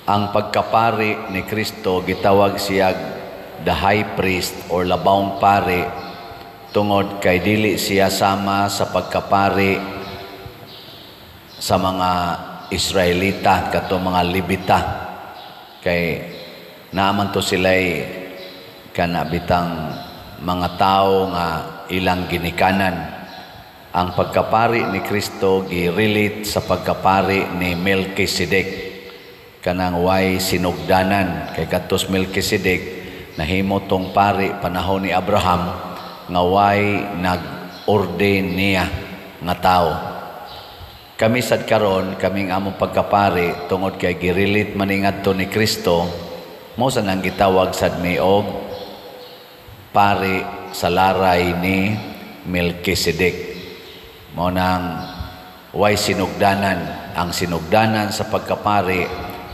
Ang pagkapari ni Kristo gitawag siya the high priest or labawng pari tungod kay dili siya sama sa pagkapari sa mga Israelita kato mga Libita, kay naaman to sila'y kanabitang mga tao nga ilang ginikanan. Ang pagkapari ni Kristo gi-relate sa pagkapari ni Melchizedek, kanang way sinugdanan, kay katos Melchizedek nahimo tong pari panahon ni Abraham nga way nag-ordain niya nga tao. Kami sad karon, kaming among pagkapari tungod kay gi-relate man ngadto ni Kristo, mo sa nang gitawag sad mi og pari sa laray ni Melchizedek. Mo nang way sinugdanan. Ang sinugdanan sa pagkapari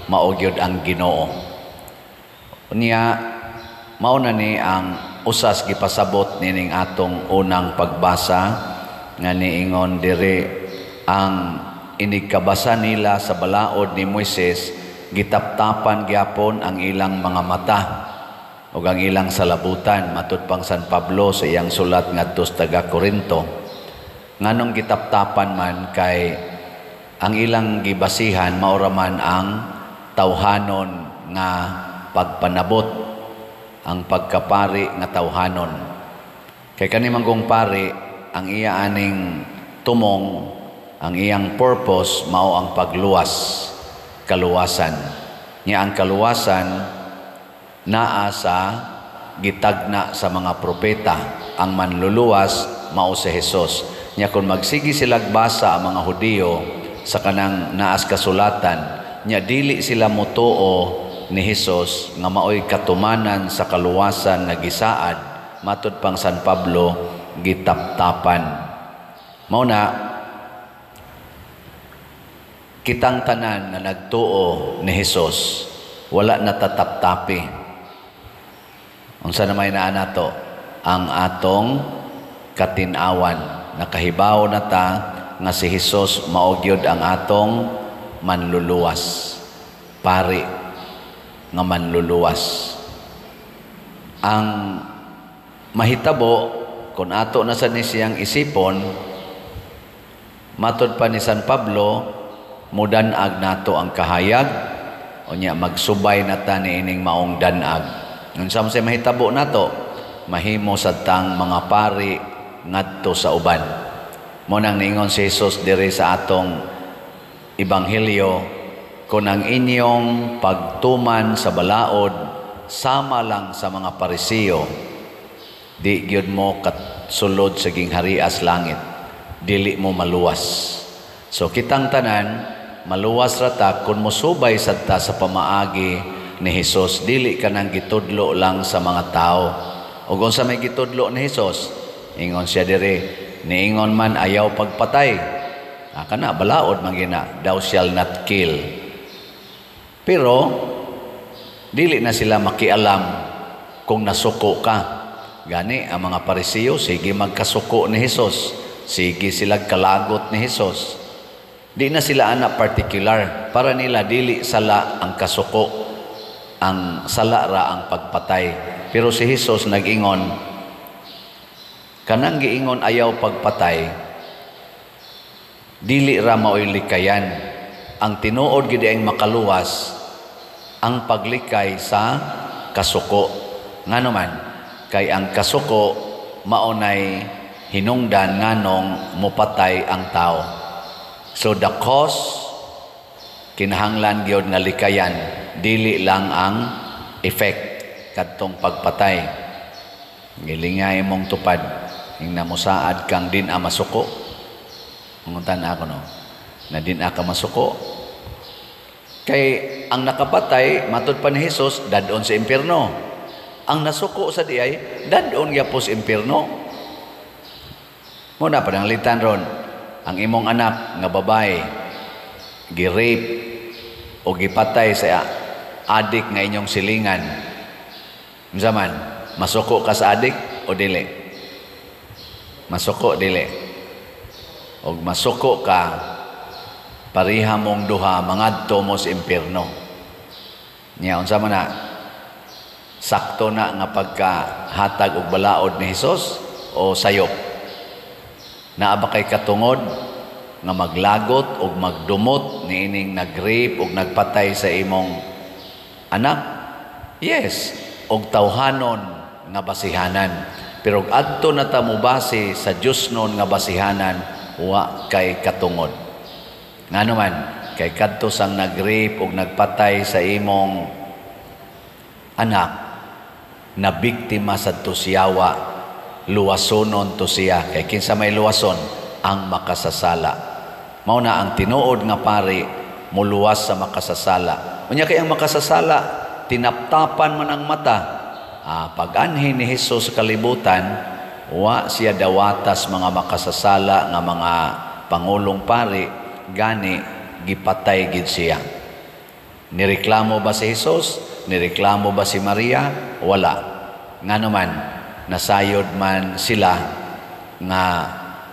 maugyod ang Ginoo. Unya mao na ni ang usas gipasabot nining atong unang pagbasa nga niingon diri, ang inigkabasa nila sa balaod ni Moises gitaptapan gyapon ang ilang mga mata ug ang ilang salabutan, matud pang San Pablo sa iyang sulat ngadto sa taga-Korinto. Nganong gitaptapan man kay ang ilang gibasihan maura man ang tawhanon nga pagpanabot, ang pagkapari nga tawhanon. Kay kani manggong pari, ang iya aning tumong, ang iyang purpose mao ang pagluwas, kaluwasan. Nya ang kaluwasan naa sa gitagna sa mga propeta. Ang manluluwas mao si Hesus. Nya kung magsigi silag basa ang mga Hudiyo sa kanang naas kasulatan, nya dili sila motuo ni Hesus nga maoy katumanan sa kaluwasan nga gisaad, matud pang San Pablo gitaptapan. Mao na kitang tanan nga nagtuo ni Hesus wala natataptapi. Unsa na may naa nato? Ang atong katinawan. Nakahibaw na ta nga si Hesus maugyod ang atong manluluwas, pari nga manluluwas. Ang mahitabo kung ato na sa ni siyang isipon, matud pa ni San Pablo, mudanag nato ang kahayag, unya magsubay na ta ni ining maong danag. Unsa man say mahitabo nato, mahimo sad tang mga pari ngadto sa uban. Mo nang niingon si Jesus diri sa atong ebanghelyo, kung ang inyong pagtuman sa balaod sama lang sa mga Parisiyo, di gyud mo katsulod sa gingharias langit, dili mo maluwas. So kitang tanan maluwas ra ta kun mosubay sad ta sa pamaagi ni Hesus, dili ka nang gitudlo lang sa mga tao. Ug unsa may gitudlo ni Hesus? Ingon siya diri, niingon man ayaw pagpatay. Kana balaod man gina, thou shall not kill. Pero dili na sila makialam kung nasuko ka. Gani ang mga Parisiyo sige magkasuko ni Hesus, sige sila kalagot ni Hesus. Di na sila ana particular, para nila dili sala ang kasuko, ang sala ra ang pagpatay. Pero si Hesus nag-ingon, kanang giingon ayaw pagpatay, dili ra maoy likayan. Ang tinuod gid ang makaluwas, ang paglikay sa kasuko. Ngano man kay ang kasuko maunay hinungdan nganong mupatay ang tao. So the cause kinahanglan gyud nga likayan, dili lang ang effect kadtong pagpatay. Gilingay mong tupad, ingna mo saad kang din a masuko. Nguntan ako no, na din a ka masuko. Kay ang nakapatay, matud pa ni Jesus, dadon sa impyerno. Ang nasuko sa diay, dadon gyapon sa impyerno. Muna pananglitan ron, ang imong anak nga babae gi-rape o gipatay sa adik nga inyong silingan. Unsa man, masuko ka sa adik o dili? Masuko dili. Og masuko ka, pariha mong duha mangadto mo sa impyerno. Nya unsa man na sakto na nga pagkahatag og balaod ni Hesus o sayop? Naa ba kay katungod nga maglagot og magdumot niining nag-rape og nagpatay sa imong anak? Yes, og tawhanon nga basihanan. Pero adto na ta mo base sa Dios non nga basihanan, wa kay katungod. Nga naman, kay kadto sang nag-rape ug nagpatay sa imong anak, na biktima sa tusiyawa, luwasonon to siya. Kay kinsa may luwason, ang makasasala. Mao na ang tinuod nga pari, muluwas sa makasasala. Unya kay ang makasasala, tinaptapan man ang mata. Pag-anhin ni Hesus sa kalibutan, wa siya dawatas mga makasasala nga mga pangulong pari, gani gipatay gid siya. Nireklamo ba si Hesus? Nireklamo ba si Maria? Wala. Nga naman, nasayod man sila nga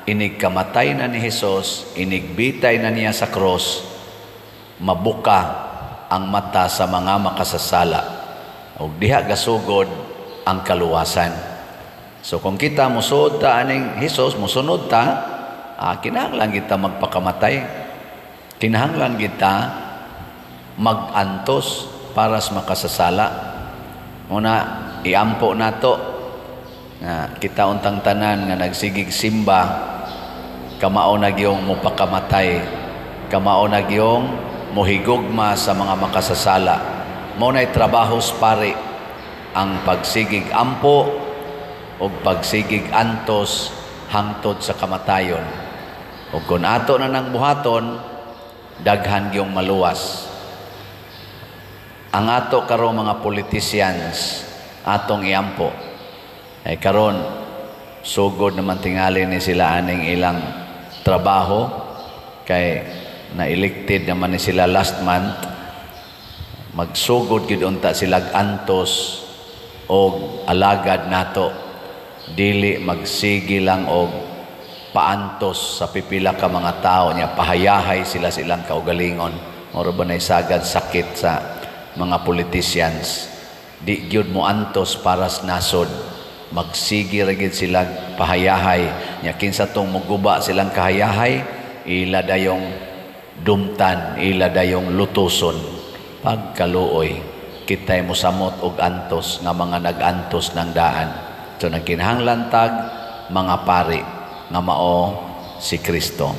inig kamatay na ni Hesus, inigbitay na niya sa cross, mabuka ang mata sa mga makasasala. O diha gasugod ang kaluwasan. So kung kita musod ta aning Hesus, musunod ta, kinahanglan kita magpakamatay. Kinahanglan kita magantos para sa makasasala. Muna, iampo nato na kita untang tanan nga nagsigig simba, kamao na giyong mupakamatay, kamao na giyong muhigugma sa mga makasasala. Muna'y trabahos pare ang pagsigig ampo o pagsigig antos hangtod sa kamatayon. O kung ato na nang buhaton, daghan giyong maluwas. Ang ato karong mga politicians atong iampo ay karon sugod naman tingali ni sila aning ilang trabaho kay na-elected naman ni sila last month. Magsugod gid unta sila antos og alagad nato, dili magsigi lang og paantos sa pipila ka mga tao niya, pahayahay sila silang kaugalingon. Moro ba na isagad sakit sa mga politicians? Di gyud mo antos para sa nasod, magsigi ra gid sila pahayahay nya. Kinsa tong muguba silang kahayahay, ila dayong dumtan, ila dayong lutuson. Pagkaluoy, kita'y musamot og antos nga mga nag-antos ng daan. So nagkinahanglan tag mga pari nga mao si Kristo.